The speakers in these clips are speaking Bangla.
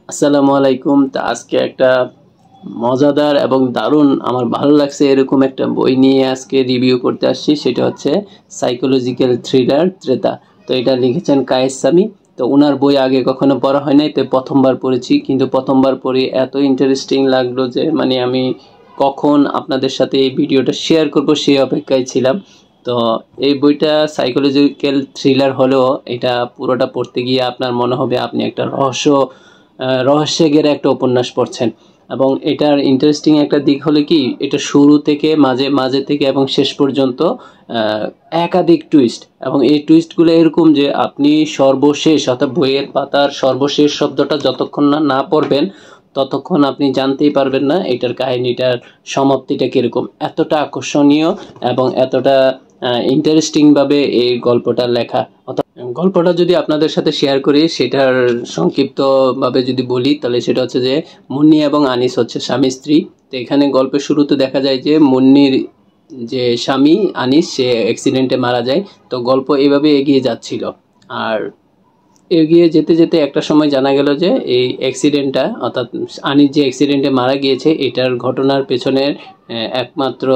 আসসালামু আলাইকুম। তা আজকে একটা মজাদার এবং দারুণ আমার ভালো লাগছে এরকম একটা বই নিয়ে আজকে রিভিউ করতে আসছি। সেটা হচ্ছে সাইকোলজিক্যাল থ্রিলার ত্রেতা। তো এটা লিখেছেন কায়েস সামি। তো ওনার বই আগে কখনো পড়া হয় নাই, তো প্রথমবার পড়েছি। কিন্তু প্রথমবার পড়ে এত ইন্টারেস্টিং লাগলো যে মানে আমি কখন আপনাদের সাথে এই ভিডিওটা শেয়ার করব সেই অপেক্ষায় ছিলাম। তো এই বইটা সাইকোলজিক্যাল থ্রিলার হলেও এটা পুরোটা পড়তে গিয়ে আপনার মনে হবে আপনি একটা রহস্যে ঘেরা একটা উপন্যাস পড়ছেন। এবং এটার ইন্টারেস্টিং একটা দিক হলো কি, এটা শুরু থেকে মাঝে মাঝে থেকে এবং শেষ পর্যন্ত একাধিক টুইস্ট, এবং এই টুইস্টগুলো এরকম যে আপনি সর্বশেষ অর্থাৎ বইয়ের পাতার সর্বশেষ শব্দটা যতক্ষণ না না পড়বেন ততক্ষণ আপনি জানতেই পারবেন না এটার কাহিনীটার সমাপ্তিটা কীরকম। এতটা আকর্ষণীয় এবং এতটা ইন্টারেস্টিংভাবে এই গল্পটা লেখা। গল্পটা যদি আপনাদের সাথে শেয়ার করি, সেটার সংক্ষিপ্তভাবে যদি বলি তাহলে সেটা হচ্ছে যে মুন্নি এবং আনিস হচ্ছে স্বামী স্ত্রী। তো এখানে গল্পের শুরুতে দেখা যায় যে মুন্নির যে স্বামী আনিস সে অ্যাক্সিডেন্টে মারা যায়। তো গল্প এইভাবে এগিয়ে যাচ্ছিল। আর এগিয়ে যেতে যেতে একটা সময় জানা গেল যে এই অ্যাক্সিডেন্টটা অর্থাৎ আনিস যে অ্যাক্সিডেন্টে মারা গিয়েছে এটার ঘটনার পেছনের একমাত্র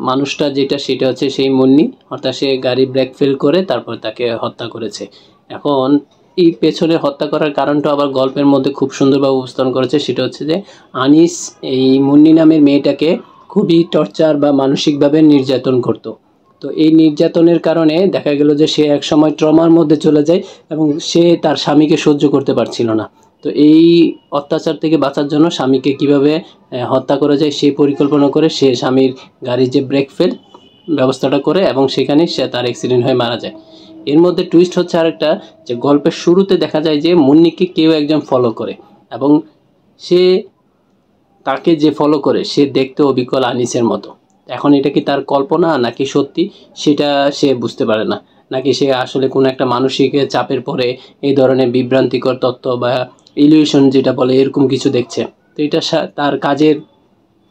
মানুষটা যেটা সেটা হচ্ছে সেই মুন্নি। অর্থাৎ সে গাড়ি ব্রেক ফেল করে তারপর তাকে হত্যা করেছে। এখন এই পেছনে হত্যা করার কারণটা আবার গল্পের মধ্যে খুব সুন্দরভাবে উপস্থাপন করেছে। সেটা হচ্ছে যে আনিস এই মুন্নি নামের মেয়েটাকে খুবই টর্চার বা মানসিকভাবে নির্যাতন করতো। তো এই নির্যাতনের কারণে দেখা গেল যে সে একসময় ট্রমার মধ্যে চলে যায় এবং সে তার স্বামীকে সহ্য করতে পারছিল না। তো এই অত্যাচার থেকে বাঁচার জন্য স্বামীকে কিভাবে হত্যা করা যায় সেই পরিকল্পনা করে সে স্বামীর গাড়ির যে ব্রেক ফেল ব্যবস্থাটা করে এবং সেখানে সে তার অ্যাক্সিডেন্ট হয়ে মারা যায়। এর মধ্যে টুইস্ট হচ্ছে আরেকটা, যে গল্পের শুরুতে দেখা যায় যে মুন্নিকে কেউ একজন ফলো করে এবং সে তাকে যে ফলো করে সে দেখতে অবিকল আনিসের মতো। এখন এটা কি তার কল্পনা নাকি সত্যি সেটা সে বুঝতে পারে না, নাকি সে আসলে কোনো একটা মানসিক চাপের পরে এই ধরনের বিভ্রান্তিকর তত্ত্ব বা ইলিউশন যেটা বলে এরকম কিছু দেখছে। তো এটা তার কাজের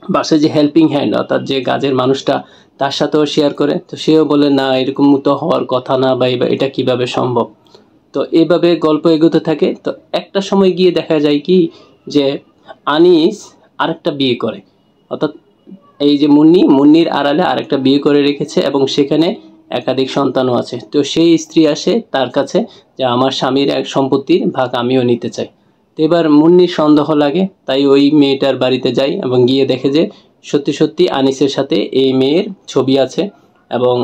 বাসায় যে হেল্পিং হ্যান্ড অর্থাৎ যে কাজের মানুষটা তার সাথেও শেয়ার করে। তো সেও বলে না এরকম তো হওয়ার কথা না, বা এটা কিভাবে সম্ভব। তো এইভাবে গল্প এগোতে থাকে। তো একটা সময় গিয়ে দেখা যায় কি যে আনিস আরেকটা বিয়ে করে, অর্থাৎ এই যে মুন্নির আড়ালে আরেকটা বিয়ে করে রেখেছে এবং সেখানে একাধিক সন্তানও আছে। তো সেই স্ত্রী আসে তার কাছে যে আমার স্বামীর এক সম্পত্তির ভাগ আমিও নিতে চাই। তো এবার মুন্নির সন্দেহ লাগে, তাই ওই মেয়েটার বাড়িতে যায় এবং গিয়ে দেখে যে সত্যি সত্যি আনিসের সাথে এই মেয়ের ছবি আছে এবং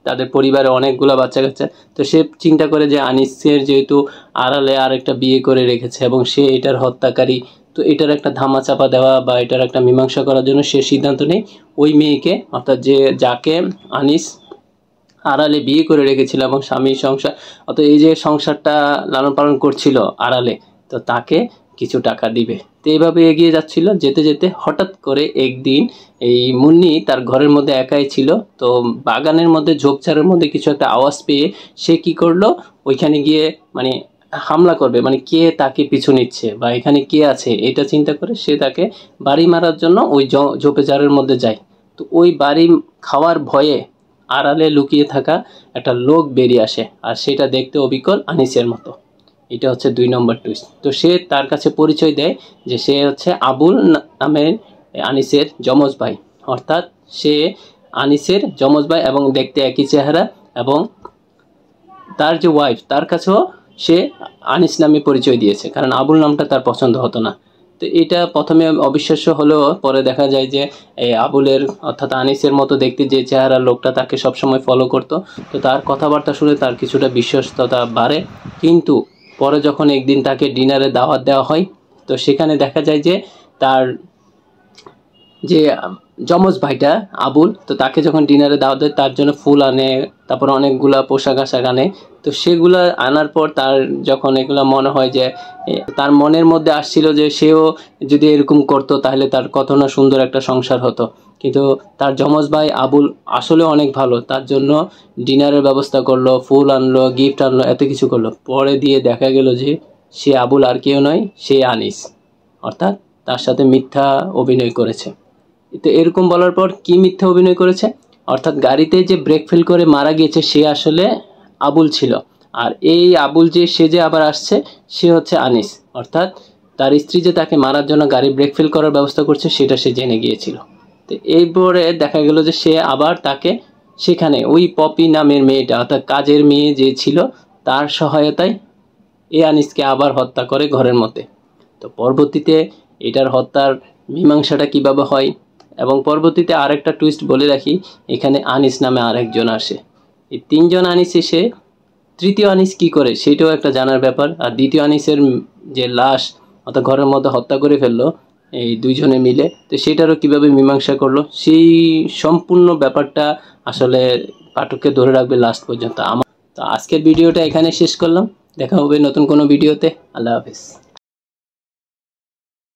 তাদের পরিবারে অনেকগুলো বাচ্চা কাচ্চা। তো সে চিন্তা করে যে আনিসের যেহেতু আড়ালে আরেকটা বিয়ে করে রেখেছে এবং সে এটার হত্যাকারী, তো এটার একটা ধামাচাপা দেওয়া বা এটার একটা মীমাংসা করার জন্য সে সিদ্ধান্ত নেয় ওই মেয়েকে অর্থাৎ যাকে আনিস আড়ালে বিয়ে করে রেখেছিল এবং স্বামীর সংসার অর্থাৎ এই যে সংসারটা লালন পালন করছিল আড়ালে, তো তাকে কিছু টাকা দিবে। তো এইভাবে এগিয়ে যাচ্ছিল। যেতে যেতে হঠাৎ করে একদিন এই মুন্নি তার ঘরের মধ্যে একাই ছিল। তো বাগানের মধ্যে ঝোপঝাড়ের মধ্যে কিছু একটা আওয়াজ পেয়ে সে কি করলো, ওইখানে গিয়ে মানে হামলা করবে, মানে কে তাকে পিছু নিচ্ছে বা এখানে কে আছে এটা চিন্তা করে সে তাকে বাড়ি মারার জন্য ওই ঝোপঝাড়ের মধ্যে যায়। তো ওই বাড়ি খাওয়ার ভয়ে আড়ালে লুকিয়ে থাকা একটা লোক বেরিয়ে আসে, আর সেটা দেখতে অবিকল আনিসের মতো। এটা হচ্ছে 2 নম্বর টুইস্ট। তো সে তার কাছে পরিচয় দেয় যে সে হচ্ছে আবুল নামের আনিসের যমজ ভাই, অর্থাৎ সে আনিসের যমজ ভাই এবং দেখতে একই চেহারা। এবং তার যে ওয়াইফ তার কাছেও সে আনিস নামে পরিচয় দিয়েছে, কারণ আবুল নামটা তার পছন্দ হতো না। তো এটা প্রথমে অবিশ্বাস্য হলেও পরে দেখা যায় যে এই আবুলের অর্থাৎ আনিসের মতো দেখতে যে চেহারা লোকটা তাকে সবসময় ফলো করতো। তো তার কথাবার্তা শুনে তার কিছুটা বিশ্বস্ততা বাড়ে। কিন্তু পরে যখন একদিন তাকে ডিনারে দাওয়াত দেওয়া হয়, তো সেখানে দেখা যায় যে তার যে যমজ ভাইটা আবুল, তো তাকে যখন ডিনারে দাওয়াত দেয় তার জন্য ফুল আনে, তারপর অনেকগুলা পোশাক আশাক আনে। তো সেগুলা আনার পর তার যখন এগুলা মনে হয় যে তার মনের মধ্যে আসছিল যে সেও যদি এরকম করতো তাহলে তার কত না সুন্দর একটা সংসার হতো। কিন্তু তার যমজ ভাই আবুল আসলে অনেক ভালো, তার জন্য ডিনারের ব্যবস্থা করলো, ফুল আনলো, গিফট আনলো, এত কিছু করলো। পরে দিয়ে দেখা গেল যে সে আবুল আর কেউ নয়, সে আনিস, অর্থাৎ তার সাথে মিথ্যা অভিনয় করেছে। তো এরকম বলার পর কি মিথ্যা অভিনয় করেছে, অর্থাৎ গাড়িতে যে ব্রেক ফেল করে মারা গিয়েছে সে আসলে আবুল ছিল, আর এই আবুল যে সেজে আবার আসছে সে হচ্ছে আনিস। অর্থাৎ তার স্ত্রী যে তাকে মারার জন্য গাড়ি ব্রেক ফেল করার ব্যবস্থা করছে সেটা সে জেনে গিয়েছিল। তো এরপরে দেখা গেল যে সে আবার তাকে সেখানে ওই পপি নামের মেয়েটা অর্থাৎ কাজের মেয়ে যে ছিল তার সহায়তায় এই আনিসকে আবার হত্যা করে ঘরের মধ্যে। তো পরবর্তীতে এটার হত্যার মীমাংসাটা কিভাবে হয় এবং পরবর্তীতে আরেকটা টুইস্ট বলে রাখি, এখানে আনিস নামে আরেকজন আসে। এই তিনজন আনিস এসে তৃতীয় আনিস কি করে সেটাও একটা জানার ব্যাপার। আর দ্বিতীয় আনিসের যে লাশ অর্থাৎ ঘরের মধ্যে হত্যা করে ফেললো এই দুইজনে মিলে, তো সেটারও কিভাবে মীমাংসা করলো সেই সম্পূর্ণ ব্যাপারটা আসলে পাঠককে ধরে রাখবে লাস্ট পর্যন্ত। তো আজকের ভিডিওটা এখানে শেষ করলাম, দেখা হবে নতুন কোনো ভিডিওতে। আল্লাহ হাফেজ।